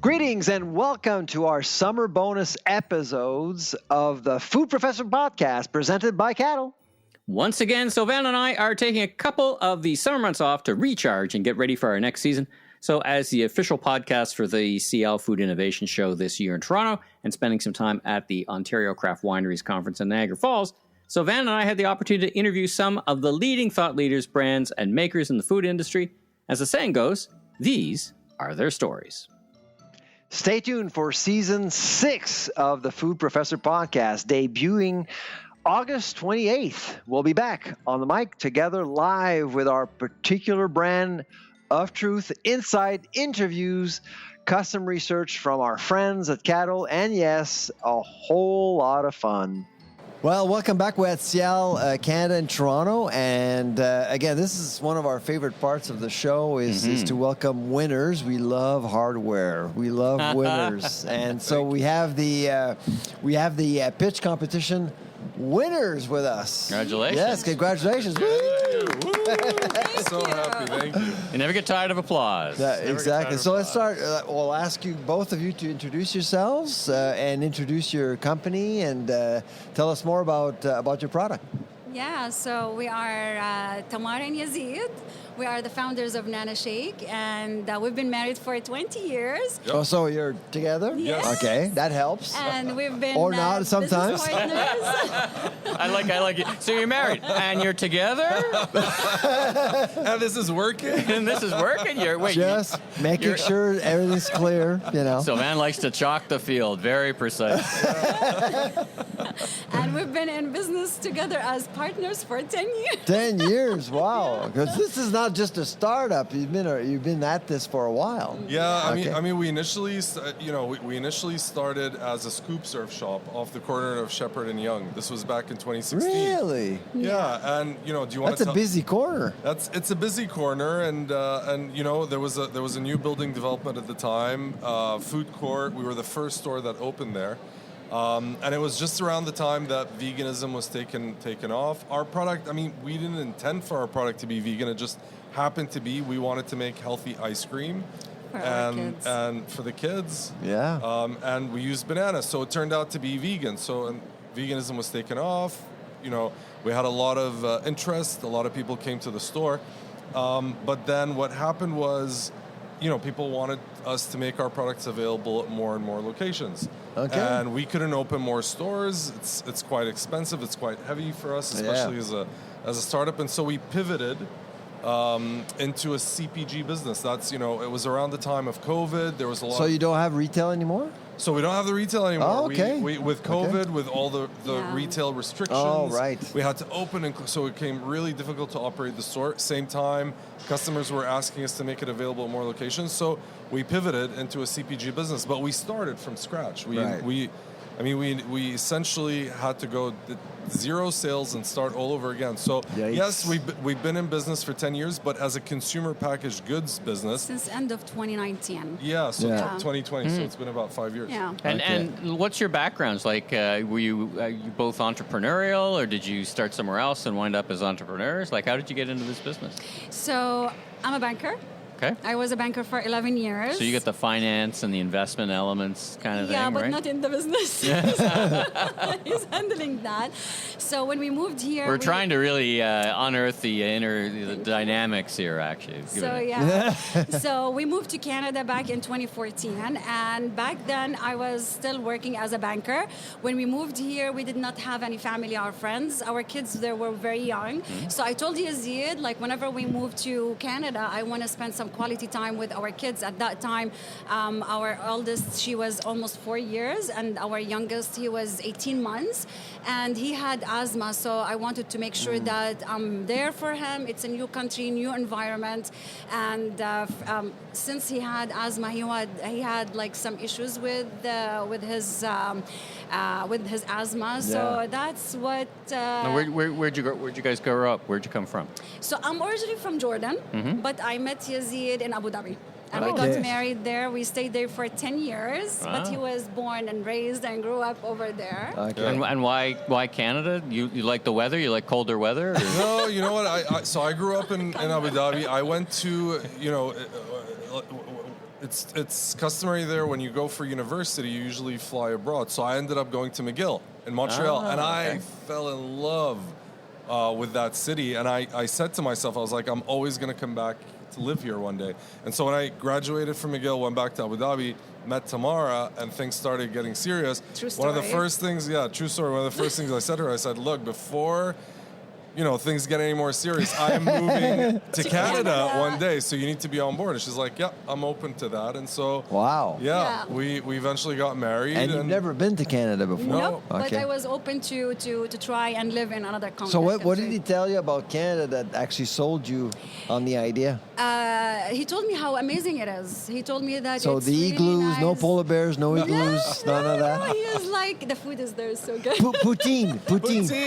Greetings and welcome to our summer bonus episodes of the Food Professor podcast presented by Cattle. Once again, Sylvain and I are taking a couple of the summer months off to recharge and get ready for our next season. So as the official podcast for the SIAL Food Innovation show this year in Toronto and spending some time at the Ontario Craft Wineries Conference in Niagara Falls, Sylvain and I had the opportunity to interview some of the leading thought leaders, brands, and makers in the food industry. As the saying goes, these are their stories. Stay tuned for Season 6 of the Food Professor podcast, debuting August 28th. We'll be back on the mic together live with our particular brand of truth, insight, interviews, custom research from our friends at Cattle, and yes, a whole lot of fun. Well, welcome back. We're at SIAL Canada in Toronto, and again, this is one of our favorite parts of the show is to welcome winners. We love hardware. We love winners, and so we have the pitch competition winners with us. Congratulations! Yes, congratulations! Woo! So happy, thank you. You never get tired of applause. Yeah, exactly. So let's start. We'll ask you, both of you, to introduce yourselves and introduce your company and tell us more about your product. Yeah, so we are Tamara and Yazeed. We are the founders of NanaShake, and we've been married for 20 years. Oh, so you're together? Yes. Okay, that helps. And we've been Or not sometimes. business partners. I like it. So you're married and you're together, And this is working. and this is working. Just making sure everything's clear, you know. Sylvain likes to chalk the field, very precise. And we've been in business together as partners for 10 years. 10 years, wow. Because this is not just a startup. You've been at this for a while. Yeah, Okay. I mean, we initially started as a scoop surf shop off the corner of Shepherd and Young. This was back in 2016. Really? Yeah, and do you want That's a busy corner. It's a busy corner, and there was a new building development at the time, food court. We were the first store that opened there. And it was just around the time that veganism was taken off. Our product, we didn't intend for our product to be vegan. It just happened to be. We wanted to make healthy ice cream. For our kids. And for the kids. Yeah. And we used bananas. So it turned out to be vegan. And veganism was taken off. We had a lot of interest. A lot of people came to the store. But then what happened was, people wanted us to make our products available at more and more locations. Okay. And we couldn't open more stores. It's quite expensive. It's quite heavy for us, especially as a startup. And so we pivoted into a CPG business. That's, it was around the time of COVID. There was a lot. So you don't have retail anymore? So we don't have the retail anymore. Oh, okay. We with COVID, with all the Yeah. retail restrictions, Oh, right. we had to open, and so it became really difficult to operate the store. Same time, customers were asking us to make it available at more locations. So we pivoted into a CPG business, but we started from scratch. Right. We essentially had to go zero sales and start all over again. So Yikes. yes, we've been in business for 10 years, but as a consumer package goods business. Since end of 2019. Yeah, so Yeah. 2020, so it's been about 5 years. Yeah. And what's your backgrounds? Like, were you both entrepreneurial, or did you start somewhere else and wind up as entrepreneurs? Like, how did you get into this business? So I'm a banker. Okay. I was a banker for 11 years. So you get the finance and the investment elements kind of thing, Yeah, but right? not in the business. He's handling that. So when we moved here, We're trying to really unearth the dynamics here, actually. So yeah, so we moved to Canada back in 2014, and back then I was still working as a banker. When we moved here, we did not have any family or friends. Our kids, they were very young. So I told Yazeed, like, whenever we move to Canada, I want to spend some quality time with our kids. At that time, our oldest, she was almost 4 years, and our youngest, he was 18 months, and he had asthma. So I wanted to make sure that I'm there for him. It's a new country, new environment, and since he had asthma, he had like some issues with his asthma. So that's what. Now, where'd you guys grow up? Where'd you come from? So I'm originally from Jordan, but I met Yazeed in Abu Dhabi. And we got married there. We stayed there for 10 years, but he was born and raised and grew up over there. Okay. And why Canada? You like the weather? You like colder weather? Or? No, you know what? I grew up in Abu Dhabi. I went to, it's customary there when you go for university, you usually fly abroad. So I ended up going to McGill in Montreal, and I fell in love with that city. And I said to myself, I was like, I'm always going to come back to live here one day. And so when I graduated from McGill, went back to Abu Dhabi, met Tamara, and things started getting serious. True story. One of the first things, true story. One of the first things I said to her, I said, look, before things get any more serious, I am moving to Canada one day, so you need to be on board. And she's like, yeah, I'm open to that. And so, we eventually got married. And you've never been to Canada before? Nope, but I was open to try and live in another country. So what did he tell you about Canada that actually sold you on the idea? He told me how amazing it is. He told me that so it's the really igloos, nice. no polar bears, no igloos, none of that? No, he was like, the food is there so good. Poutine.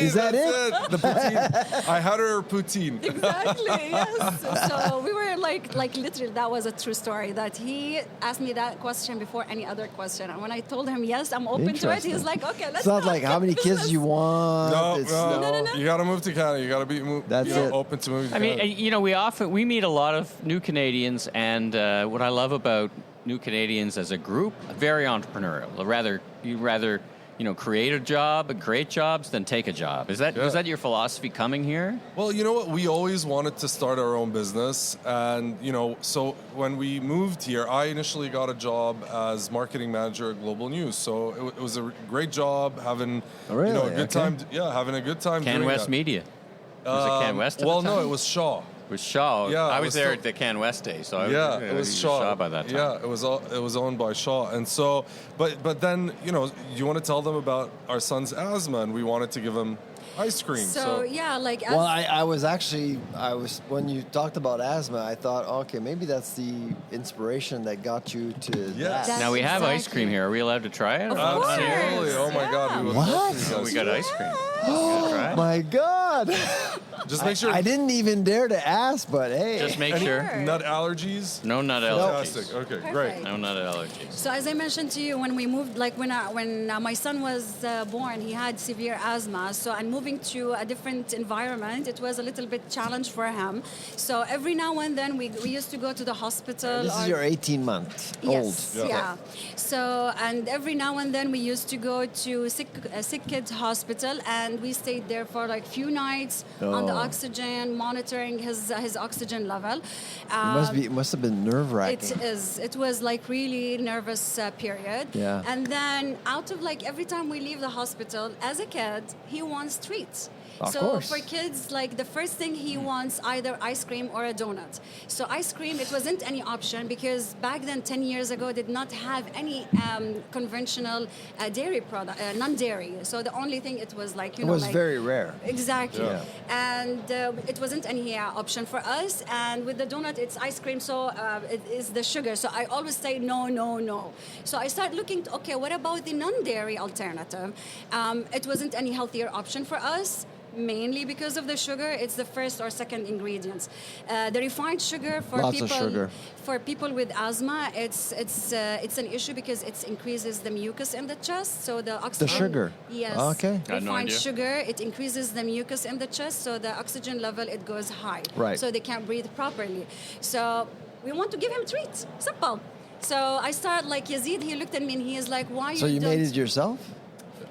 Is that it? The poutine. I had her poutine. Exactly, yes. So we were like literally, that was a true story, that he asked me that question before any other question. And when I told him, yes, I'm open to it, he's like, okay, let's It's not like how many kids you want. No. You got to move to Canada. You got to be open to moving to Canada. I mean, we meet a lot of new Canadians, and what I love about new Canadians as a group, very entrepreneurial. You rather create a job and create jobs than take a job. Was that your philosophy coming here? Well, you know what? We always wanted to start our own business. And, so when we moved here, I initially got a job as marketing manager at Global News. So it was a great job, having a good time. Having a good time. Can West Media. Was it Can West? No, it was Shaw. It was Shaw. Yeah, I was there at the Can West day, so it was Shaw by that time. Yeah, it was owned by Shaw, and so, but then you want to tell them about our son's asthma, and we wanted to give him ice cream. So I was when you talked about asthma, I thought, okay, maybe that's the inspiration that got you to that. Now we have ice cream here. Are we allowed to try it? Absolutely. Oh my God. We got ice cream. Oh my God. Just make sure. I didn't even dare to ask, but hey. Just make sure. Nut allergies? No nut allergies. Fantastic. Okay, Perfect. great. No nut allergies. So as I mentioned to you, when we moved, like when my son was born, he had severe asthma. So and moving to a different environment, it was a little bit challenge for him. So every now and then we used to go to the hospital. This is your 18-month old. Yes, yeah. So and every now and then we used to go to sick kids hospital, and we stayed there for like few nights on the oxygen, monitoring his oxygen level. It must have been nerve-wracking. It was like really nervous period. Yeah. And then out of like every time we leave the hospital, as a kid, he wants treats. Of course. For kids, like the first thing he wants either ice cream or a donut. So ice cream, it wasn't any option because back then, 10 years ago, did not have any conventional dairy product, non-dairy. So the only thing it was like, it was very rare. Exactly. Yeah. And it wasn't any option for us. And with the donut, it's ice cream, so it is the sugar. So I always say no. So I started looking, okay, what about the non-dairy alternative? It wasn't any healthier option for us. Mainly because of the sugar, it's the first or second ingredients. The refined sugar for people with asthma, it's an issue because it increases the mucus in the chest. So the oxygen. The sugar. Yes. Okay. Refined sugar, it increases the mucus in the chest, so the oxygen level it goes high. Right. So they can't breathe properly. So we want to give him treats. Simple. So I started like Yazeed. He looked at me and he is like, "Why?" So you made it yourself?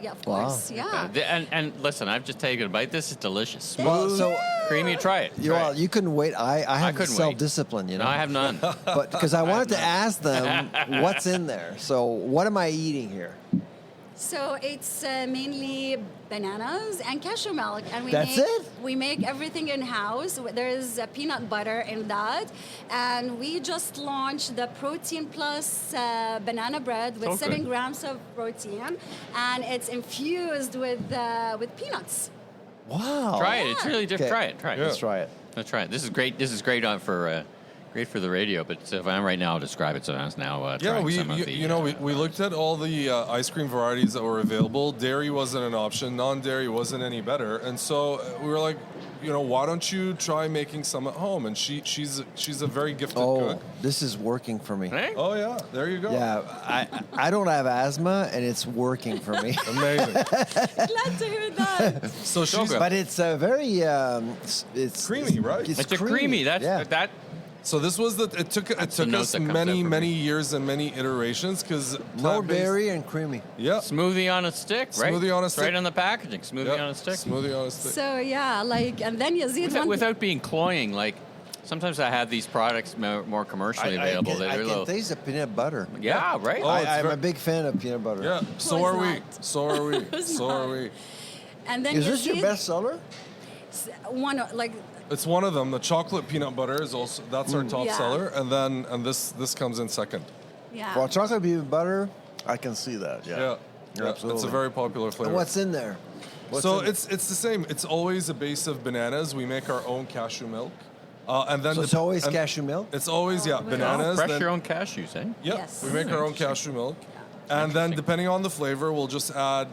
Yeah, of course. Wow. Yeah. And listen, I've just taken a bite. This is delicious. Smooth, creamy. Try it. You couldn't wait. I have self-discipline, No, I have none. But because I wanted to ask them what's in there. So what am I eating here? So it's mainly bananas and cashew milk, and we make everything in house. There is peanut butter in that, and we just launched the Protein Plus banana bread with 7 grams of protein, and it's infused with peanuts. Wow! Try it. It's really different. Okay. Try it. Yeah. Let's try it. Let's try it. This is great. This is great for. Great for the radio, but Sylvain right now I'll describe it. Sylvain's now trying some of the... we looked at all the ice cream varieties that were available. Dairy wasn't an option. Non-dairy wasn't any better. And so we were like, why don't you try making some at home? And she's a very gifted cook. This is working for me. Hey? Oh, yeah. There you go. Yeah, I don't have asthma, and it's working for me. Amazing. Glad to hear that. So she's... But it's very... it's creamy, right? It's creamy. That So this was it took us many years and many iterations because no dairy and creamy. Yeah. Smoothie on a stick, right? Smoothie on a stick. Right on the packaging. Smoothie on a stick. Smoothie on a stick. So yeah, and then Yazeed Without being cloying, sometimes I have these products more commercially available. I can taste the peanut butter. Yeah, right. I'm a big fan of peanut butter. Yeah, so are we. So are we. So are we. And then is this your best seller? It's one of them. The chocolate peanut butter is also that's our top seller, and this comes in second. Yeah. For chocolate peanut butter, I can see that. Yeah. Absolutely. It's a very popular flavor. And what's in there? It's the same. It's always a base of bananas. We make our own cashew milk. And then it's always cashew milk? It's always, bananas. Fresh your own cashews, eh? Yep. Yes. We make our own cashew milk. And then depending on the flavor, we'll just add,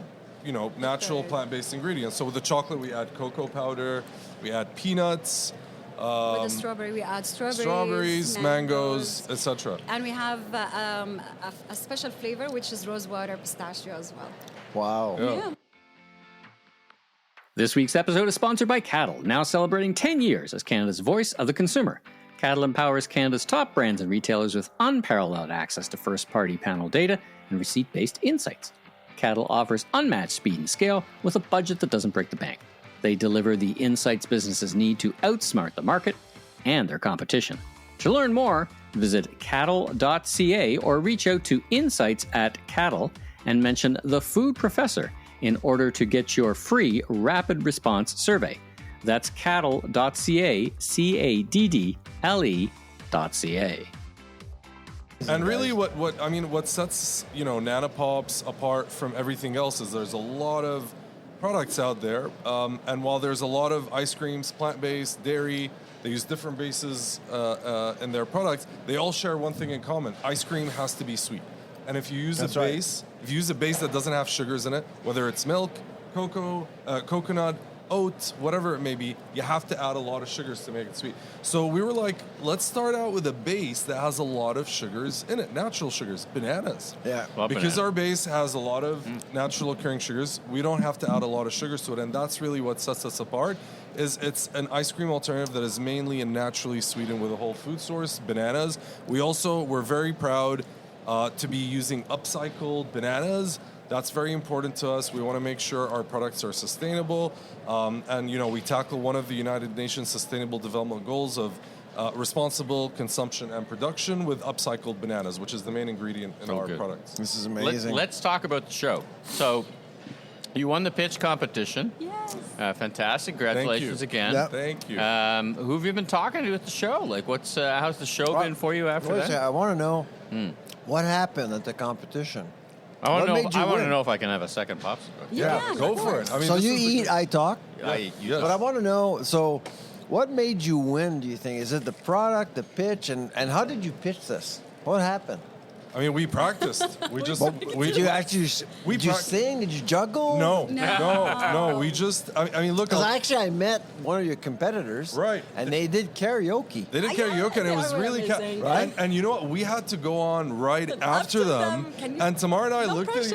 natural plant-based ingredients. So with the chocolate, we add cocoa powder, we add peanuts. With the strawberry, we add strawberries, mangoes, etc. And we have a special flavor, which is rosewater pistachio as well. Wow. Yeah. This week's episode is sponsored by Cattle, now celebrating 10 years as Canada's voice of the consumer. Cattle empowers Canada's top brands and retailers with unparalleled access to first-party panel data and receipt-based insights. Cattle offers unmatched speed and scale with a budget that doesn't break the bank. They deliver the insights businesses need to outsmart the market and their competition. To learn more, visit cattle.ca or reach out to insights@cattle and mention the Food Professor in order to get your free rapid response survey. That's cattle.ca, CADDLE.ca. And really what sets, Nanapops apart from everything else is there's a lot of products out there. And while there's a lot of ice creams, plant-based, dairy, they use different bases in their products, they all share one thing in common. Ice cream has to be sweet. And if you use if you use a base that doesn't have sugars in it, whether it's milk, cocoa, coconut, oat, whatever it may be, you have to add a lot of sugars to make it sweet. So we were like, let's start out with a base that has a lot of sugars in it, natural sugars, bananas. Yeah. Because our base has a lot of natural occurring sugars, we don't have to add a lot of sugars to it, and that's really what sets us apart. It's an ice cream alternative that is mainly and naturally sweetened with a whole food source, bananas. We're very proud to be using upcycled bananas. That's very important to us. We want to make sure our products are sustainable. And we tackle one of the United Nations Sustainable Development Goals of responsible consumption and production with upcycled bananas, which is the main ingredient in our products. This is amazing. Let's talk about the show. So, you won the pitch competition. Yes. Fantastic. Congratulations again. Yep. Thank you. Who have you been talking to at the show? How's the show been for you after that? I want to know what happened at the competition. I want to know if I can have a second popsicle. Yeah, go for it. I mean, so you eat, I talk. Yes. But I want to know. So, what made you win? Do you think is it the product, the pitch, and how did you pitch this? What happened? I mean, we practiced. Did you actually? Did you sing? Did you juggle? No. We just. I mean, look. Because I met one of your competitors, right? And they did karaoke. They did karaoke, and it was really right. And you know what? We had to go on right after them. And Tamara and I looked at each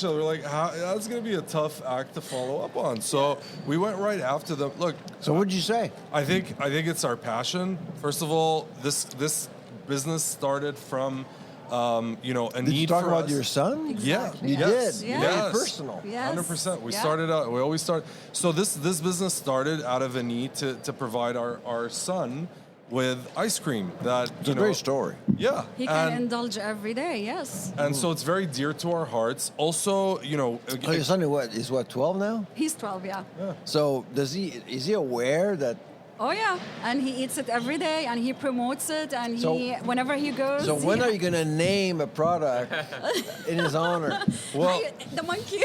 other. We're like, that's going to be a tough act to follow up on. So we went right after them. Look. So what did you say? I think it's our passion. First of all, this business started from. A did need for us. Did you talk about your son? Exactly. Yeah, you did. Yes. Very personal. 100%. We started out. We always start. So this business started out of a need to provide our son with ice cream. It's a great story. Yeah. He can indulge every day. Yes. And so it's very dear to our hearts. Also, your son is 12 now? He's 12. Yeah. So is he aware that? Oh yeah, and he eats it every day, and he promotes it, and whenever he goes. So when are you going to name a product in his honor? Well, the monkey.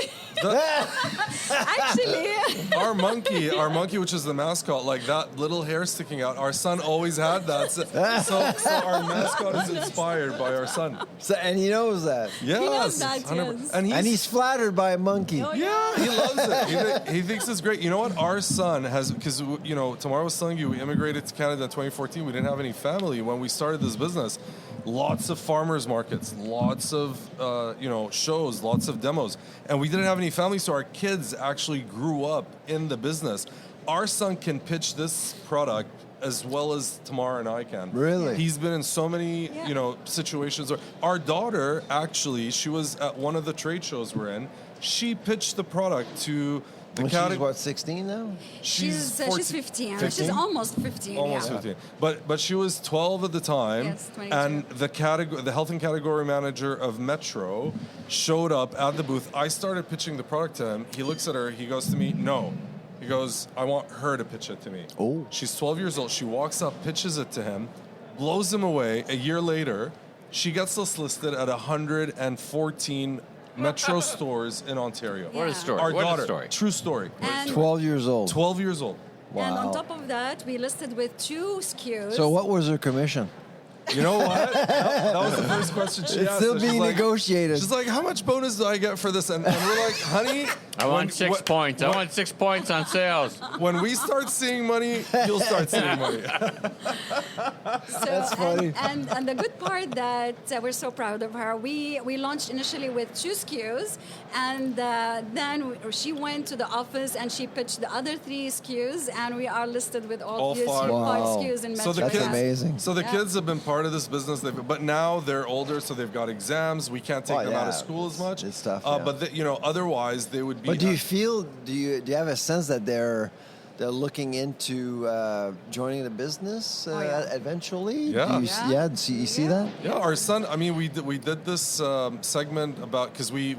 Actually, our monkey, which is the mascot, like that little hair sticking out. Our son always had that, so our mascot is inspired by our son. And he knows that. Yes, he knows that. Yes. And he's flattered by a monkey. Oh, yeah, he loves it. He thinks it's great. You know what? Our son has, because Tamara was telling you, we immigrated to Canada in 2014. We didn't have any family when we started this business. Lots of farmers markets, lots of shows, lots of demos, and we didn't have any family, so our kids actually grew up in the business. Our son can pitch this product as well as Tamara and I can. Really? He's been in so many, situations. Our daughter, actually, she was at one of the trade shows we're in. She pitched the product to the category. She's what, 16 now? She's 15. 15? She's almost 15. Almost 15. But she was 12 at the time. Yes, 22. And the health and category manager of Metro showed up at the booth. I started pitching the product to him. He looks at her. He goes to me, no. He goes, I want her to pitch it to me. Oh. She's 12 years old. She walks up, pitches it to him, blows him away. A year later, she gets us listed at 114 Metro stores in Ontario. What a story. Our What daughter, a story. true story. And, 12 years old. 12 years old. Wow. and on top of that, we listed with 2 SKUs. So what was her commission? You know what? That was the first question she It's asked. still So she's being like- negotiated. She's like, how much bonus do I get for this? And we're like, honey, I want 6 points. I want 6 points on sales. when we start seeing money, you'll start seeing money. So, That's funny. And the good part that we're so proud of her, we launched initially with 2 SKUs, and then she went to the office and she pitched the other 3 SKUs, and we are listed with all All 5. 5 Wow. SKUs in Metro. So the That's kids, amazing. So the Yeah. kids have been part of this business, but now they're older, so they've got exams. We can't take Oh, them out of yeah. school as much. It's tough, yeah. But otherwise they would be. But do you have a sense that they're looking into joining the business eventually? Yeah. Do you, Yeah. you see that? Yeah, our son. I mean, we did this segment about because we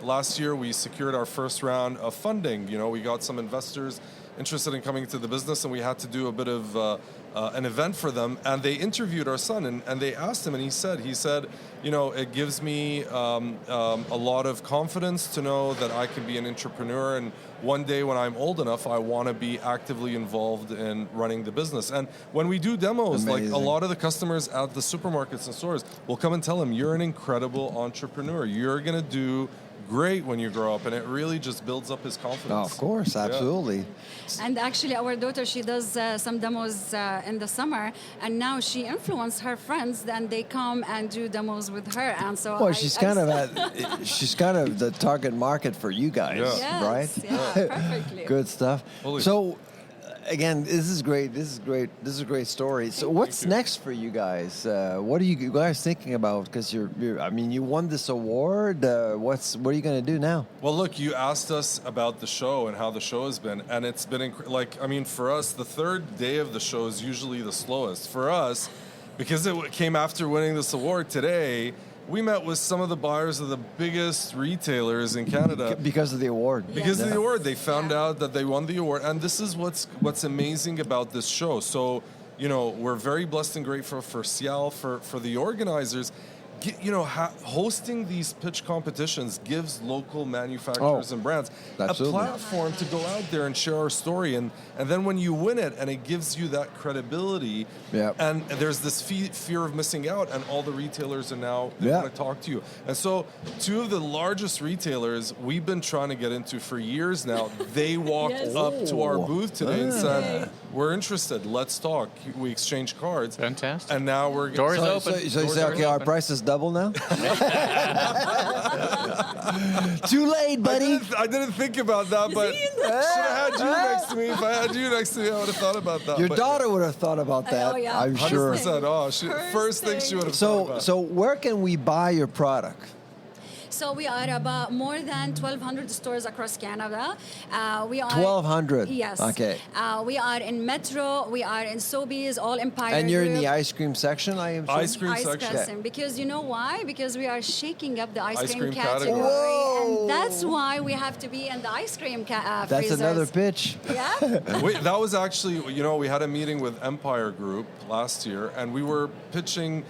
last year we secured our first round of funding. We got some investors interested in coming to the business, and we had to do a bit of an event for them. And they interviewed our son, and they asked him, and he said, it gives me a lot of confidence to know that I can be an entrepreneur, and one day when I'm old enough, I want to be actively involved in running the business. And when we do demos, like Amazing. a lot of the customers at the supermarkets and stores will come and tell him, you're an incredible entrepreneur. You're going to do great when you grow up, and it really just builds up his confidence. Oh, of course, absolutely. And actually, our daughter, she does some demos in the summer, and now she influences her friends, then they come and do demos with her. And so Well, she's kind of the target market for you guys, Yeah. Yes, right? yeah, perfectly. Good stuff. Holy- So, again, this is great. This is a great story. So, what's next for you guys? What are you guys thinking about? Because you won this award. What are you going to do now? Well, look, you asked us about the show and how the show has been, and it's been for us, the third day of the show is usually the slowest. For us, because it came after winning this award today, we met with some of the buyers of the biggest retailers in Canada. Because of the award. Because of Yeah. the award, they found out that they won the award, and this is what's amazing about this show. So, we're very blessed and grateful for SIAL, for the organizers. Hosting these pitch competitions gives local manufacturers and brands absolutely. a platform to go out there and share our story, and then when you win it, and it gives you that credibility, Yep. and there's this fear of missing out, and all the retailers are now they Yeah. want to talk to you. And so 2 of the largest retailers we've been trying to get into for years now, they walked Yes. up to our booth today and said, Yay. we're interested, let's talk. We exchanged cards. Fantastic. And now we're Doors So, open. so you Doors say, are okay, our open. price is double now? Too late, buddy. I didn't think about that, but should have had you next to me. If I had you next to me, I would have thought about that. Your But daughter would have thought about that, Oh, yeah. I'm sure. 100%. Oh, first thing she would have thought about. So where can we buy your product? So we are about more than 1,200 stores across Canada. We are 1,200? Yes. Okay. We are in Metro. We are in Sobeys, all Empire. And you're in Group. the ice cream section, I am Ice cream Ice section. cream. Because you know why? Because we are shaking up the ice Ice cream cream category. category. Whoa. And that's why we have to be in the ice cream That's freezers. another pitch. Yeah. That was actually, we had a meeting with Empire Group last year, and we were pitching,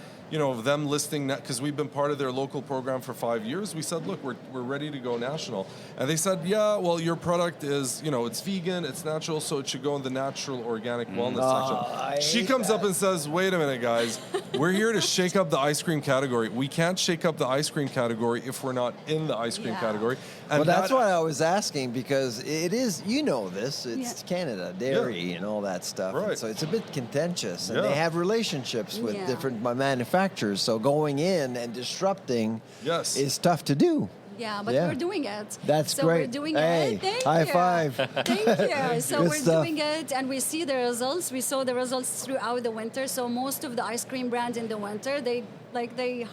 them listing, because we've been part of their local program for 5 years. We said, look, we're ready to go national. And they said, yeah, well, your product is, it's vegan, it's natural, so it should go in the natural organic wellness section. She comes up and says, wait a minute, guys, we're here to shake up the ice cream category. We can't shake up the ice cream category if we're not in the ice cream Yeah. category. And Well, that's why I was asking, because it is, this, it's Yeah. Canada, dairy and all that stuff. And Right. so it's a bit contentious, and Yeah. they have relationships with Yeah. different manufacturers. So going in and disrupting Yes. is tough to do. Yeah, but we're doing it. That's so great. We're doing hey, it. Thank high you. five. Thank you. So Good we're stuff. doing it, and we see the results. We saw the results throughout the winter. So most of the ice cream brands in the winter, they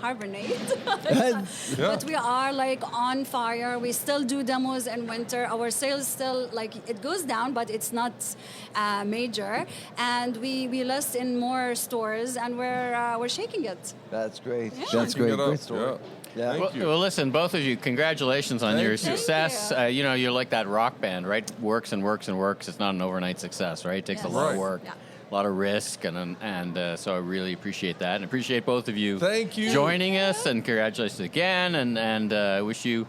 hibernate. But we are like on fire. We still do demos in winter. Our sales still it goes down, but it's not major. And we list in more stores, and we're shaking it. That's great. Yeah. That's great. Great story. Yeah. Yeah. Well, listen, both of you, congratulations on your Thank success. you. You're like that rock band, right? Works and works and works. It's not an overnight success, right? It takes a lot of work, a lot of risk, and so I really appreciate that, and appreciate both of you. Thank you. Joining us, and congratulations again, and wish you,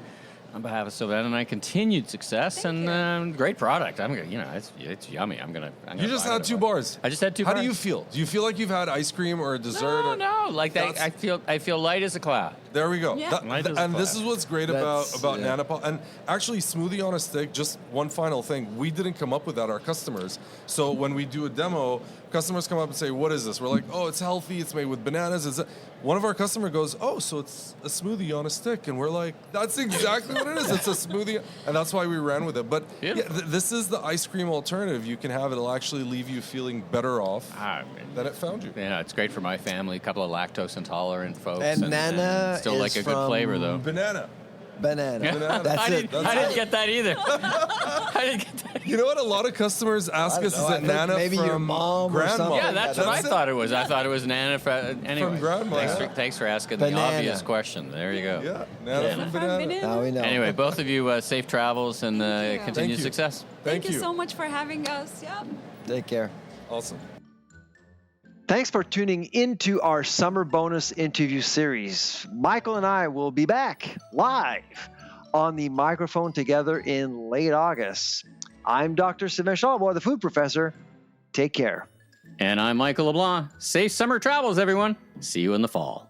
on behalf of Sylvain and I, continued success and great product. I'm gonna, it's yummy. I'm gonna You just had 2 bars. I just had 2 bars. How do you feel? Do you feel like you've had ice cream or a dessert? No, like that. I feel light as a cloud. There we go. Yeah. And this is what's great about yeah. Nanopop. And actually, smoothie on a stick, just one final thing. We didn't come up with that, our customers. So when we do a demo, customers come up and say, what is this? We're like, oh, it's healthy. It's made with bananas. One of our customers goes, oh, so it's a smoothie on a stick. And we're like, that's exactly what it is. It's a smoothie. And that's why we ran with it. But this is the ice cream alternative. You can have it. It'll actually leave you feeling better off than it found you. Yeah, it's great for my family. A couple of lactose intolerant folks. And Nana still is like a good flavor, though. Banana. Banana. That's it. I didn't get that either. I didn't get that. You know what? A lot of customers ask us, is it Nana maybe from your mom or grandma? something. Yeah, that's what I thought it was. I thought it was Nana anyway. From grandma. Thanks for asking Banana. the obvious question. There you go. Yeah, Nana from banana. Now we know. Anyway, both of you, safe travels and you. continued Thank you. success. Thank you so much for having us. Yeah. Take care. Awesome. Thanks for tuning into our summer bonus interview series. Michael and I will be back live on the microphone together in late August. I'm Dr. Sylvain Charlebois, the food professor. Take care. And I'm Michael LeBlanc. Safe summer travels, everyone. See you in the fall.